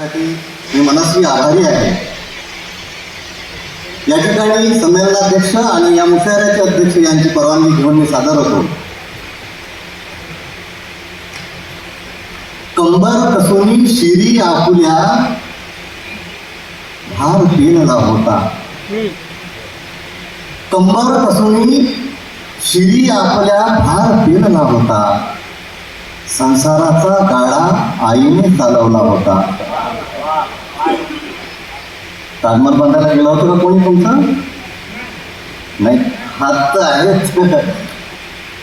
साठी मी मनस्वी आभारी आहे. या ठिकाणी संमेलनाध्यक्ष आणि या मुशायऱ्याचे अध्यक्ष यांची परवानगी घेऊन मी सादर होतो. कंबर कसोनी शिरी आपुल्या भार पेलला होता. कंबर कसोनी शिरी आपल्या भार पेलला होता. संसाराचा गाडा आईने चालवला होता. ताजमहल बांधायला गेला होता का कोणी तुमचं? नाही, हात आहेच.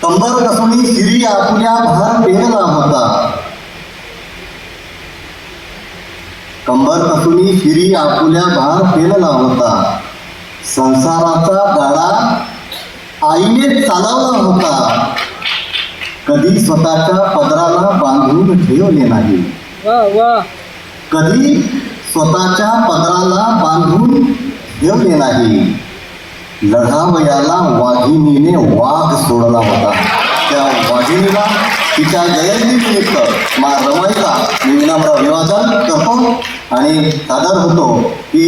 कंबर कसोनी शिरी आपुल्या भार पेलला होता. कंबर कसोनी शिरी आपुल्या भार पेलला होता. संसाराचा गाडा आईने चालवला होता. कधी स्वतःच्या पदराला बांधून ठेवले नाही. कधी स्वतःच्या पदराला बांधून ठेवले नाही. लढावयाला वाघिणीने वाघ सोडला होता. त्या वाघिणीला तिच्या जयंतीनिमित्त मा रमाईला मी विनम्र अभिवादन करतो आणि सादर होतो की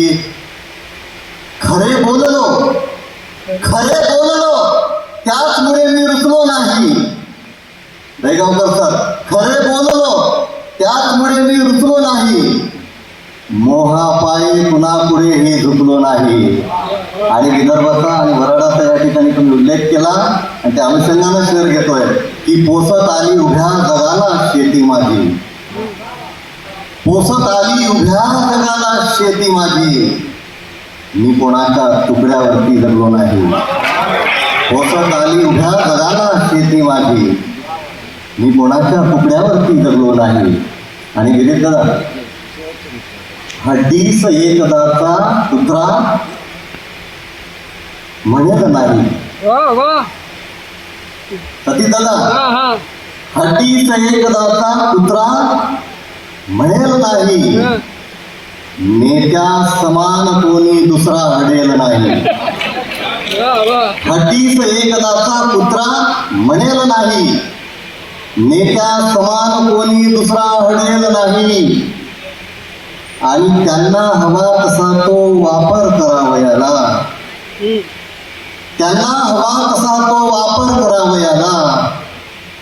खरे बोललो त्याचमुळे मी रुचलो नाही. दहीगावकर सर, खरे बोललो त्याचमुळे मी रुचलो नाही. मोहापायी कुणापुढे हे झुकलो नाही. आणि विदर्भाचा आणि वराडाचा या ठिकाणी तुम्ही उल्लेख केला आणि त्या अनुषंगानं शेअर घेतोय की पोसत आली उभ्या जगाला शेती माझी. पोसत आली उभ्या जगाला शेती माझी. मी कोणाच्या तुकड्यावरती जगलो नाही. पोसत आली उभ्या जगाला शेती माझी. मी कोणाच्या तुकड्यावरती जगलो नाही. आणि विवेक दादा, हड्डीस एकदाचा कुत्रा म्हणत नाही. सती दादा, हड्डीस एकदाचा कुत्रा म्हणेल नाही. नेत्या समान कोणी दुसरा हडेल नाही. हड्डीस एकदाचा कुत्रा म्हणेल नाही. नेत्या समान कोणी दुसरा हडेल नाही. आणि त्यांना हवा तसा तो वापर करावयाला. त्यांना हवा तसा तो वापर करावयाला.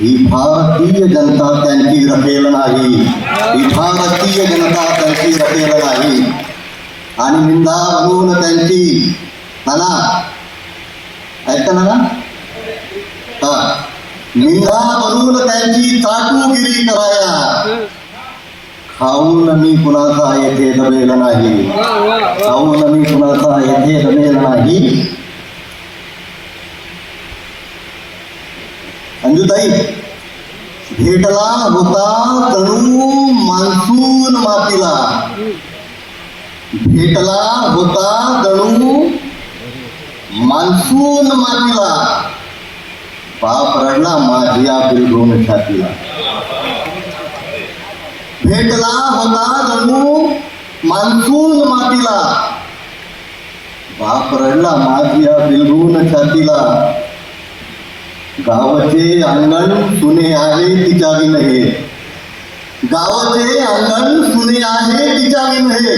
ही भारतीय जनता त्यांची रखेल नाही. ही भारतीय जनता त्यांची रखेल नाही. आणि निंदा म्हणून त्यांची नाना ऐकता ना, हा, निंदा म्हणून त्यांची चाटूगिरी कराया. खाऊन मी कुणाचा येथे दबेल नाही. खाऊन मी कुणाचा येथे दबेल नाही. अंजुताई, भेटला होता तणू मान्सून मातीला. भेटला होता तणू मान्सून मातीला. बाप रडला माझ्या बिलगून छातीला. भेटला होता जणू मान्सून मातीला. बाप रडला माझ्या बिलगून छातीला. गावचे अंगण सुने आहे तिच्या विनहे. गावचे अंगण सुने आहे तिच्या विनहे.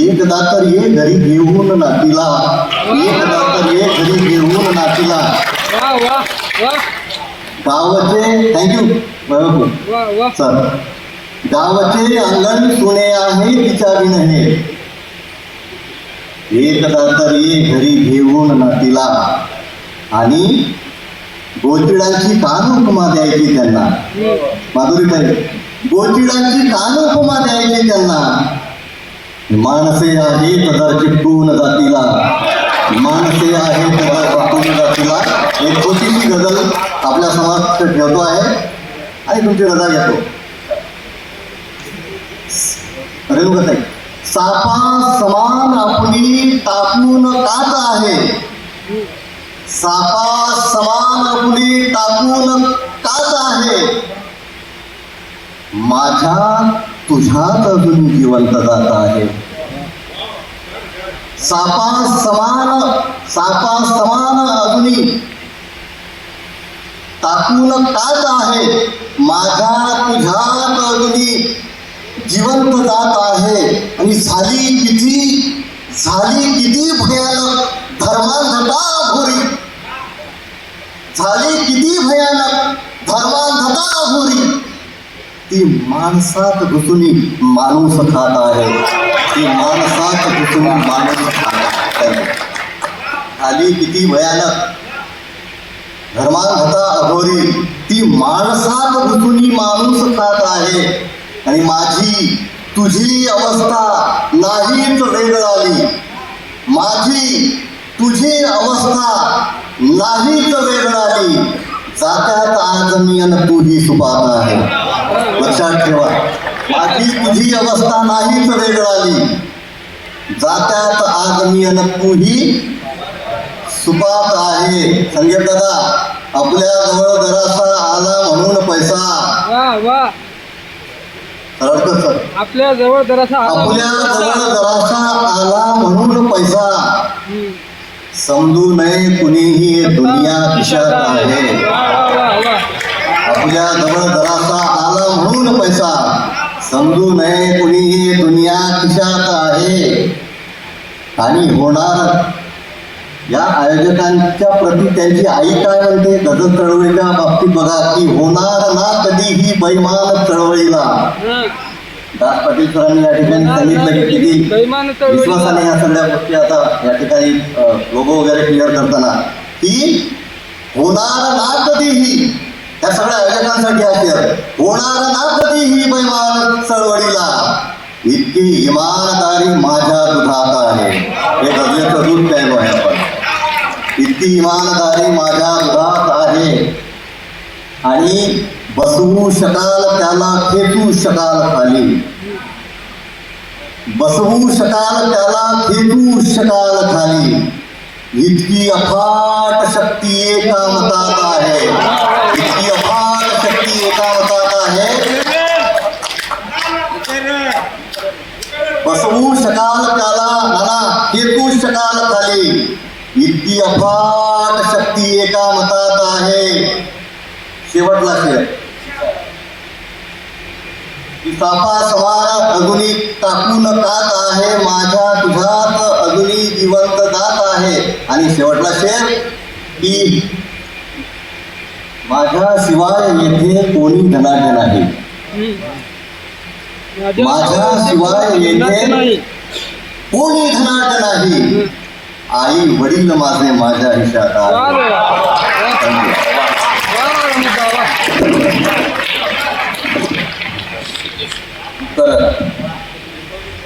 एकदा तर ये घरी घेऊन नातीला. एकदा तर ये घरी घेऊन नातीला. गावचे, थँक्यू सर. गावचे अंगण सुने आहे तिच्या विनहे. एकदा तर ये घरी घेऊन नातीला. आणि गोचिडांची कान उपमा द्यायची त्यांना. माधुरीताई, गोचिडांची कान उपमा द्यायची त्यांना. माणसे आहेत तर चिटकून जातीला. माणसे आहेत तर चिटकून जातीला. एक छोटीशी गझल आपल्या समोर ठेवतो आहे आणि तुमची रजा घेतो. रेणुकाताई, सापा समान आपली टाकून कात आहे. सापा समान आपली टाकून कात आहे. माझ्या तुझ्यात अजून जिवंतता आहे. सापा समान अजून टाकून कात आहे. माझ्या तुझ्यात अजून जिवंत जात आहे आणि झाली किती भयानक धर्मांधता भोरी, झाली किती भयानक धर्मांधता भोरी, ती माणसात घुसून माणूस खात आहे, ती माणसात घुसून माणूस खात आहे. झाली किती भयानक धर्मांधता अघोरी, ती माणसात घुसून माणूस खात आहे. आणि माझी तुझी अवस्था नाहीच वेगळाली, माझी तुझी अवस्था नाहीच वेगळाली, जात्यात आज मी अन तूही सुपात आहे. लक्षात ठेवा, माझी तुझी अवस्था नाहीच वेगळाली, जात्यात आज मी अन तूही सुपात आहे. संजय दादा, आपल्या जवळ जरासा आला म्हणून पैसा, आपल्या जवळ जरासा आला म्हणून पैसा, समजू नये कुणीही दुनिया खिशात आहे. आपल्या जवळ जरासा आला म्हणून पैसा, समजू नये कुणीही दुनिया खिशात आहे. आणि होणार या आयोजकांच्या प्रती त्यांची आई काय म्हणते गजल चळवळीच्या बाबतीत बघा, की होणार ना कधीही बैमान चळवळीला. दास पाटील सरांनी या ठिकाणी सांगितलं की किती विश्वासाने या सगळ्या गोष्टी आता या ठिकाणी लोगो वगैरे क्लिअर करताना, की होणार ना कधीही, या सगळ्या आयोजकांसाठी आहे, होणार ना कधीही बैमान चळवळीला, इतकी इमानदारी माझ्या दुधात आहे. हे गजलेचं दूध प्यायलो आहे आपण. इतकी इमानदारी माझ्या दुधात आहे. आणि बसवू शकाल त्याला खेचू शकाल खाली, बसवू शकाल त्याला खेचू शकाल खाली, इतकी अफाट शक्ती एका मतात आहे, इतकी अफाट शक्ती एका मतात आहे. बसवू शकाल त्याला नाना खेचू शकाल खाली, इतकी अफाट शक्ती एका मतात आहे. शेवटला शेर, सापा सवार अजूनी टाकून कात आहे, माझ्या तुझ्यात अजूनी जिवंत जात आहे. आणि शेवटला शेर, की माझ्याशिवाय येथे कोणी धनाढ्य नाही, माझ्याशिवाय येथे कोणी धनाढ्य नाही, आई वडील माझे माझ्या हिशात आहे. तर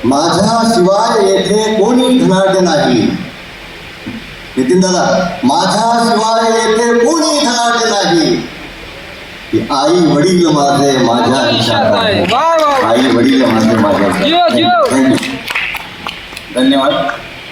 माझ्याशिवाय येथे कोणी धनाढ्य नाही, नितीन दादा, माझ्याशिवाय येथे कोणी धनाढ्य नाही, आई वडील माझे माझ्या हिशात आहे, आई वडील माझे माझ्या. धन्यवाद.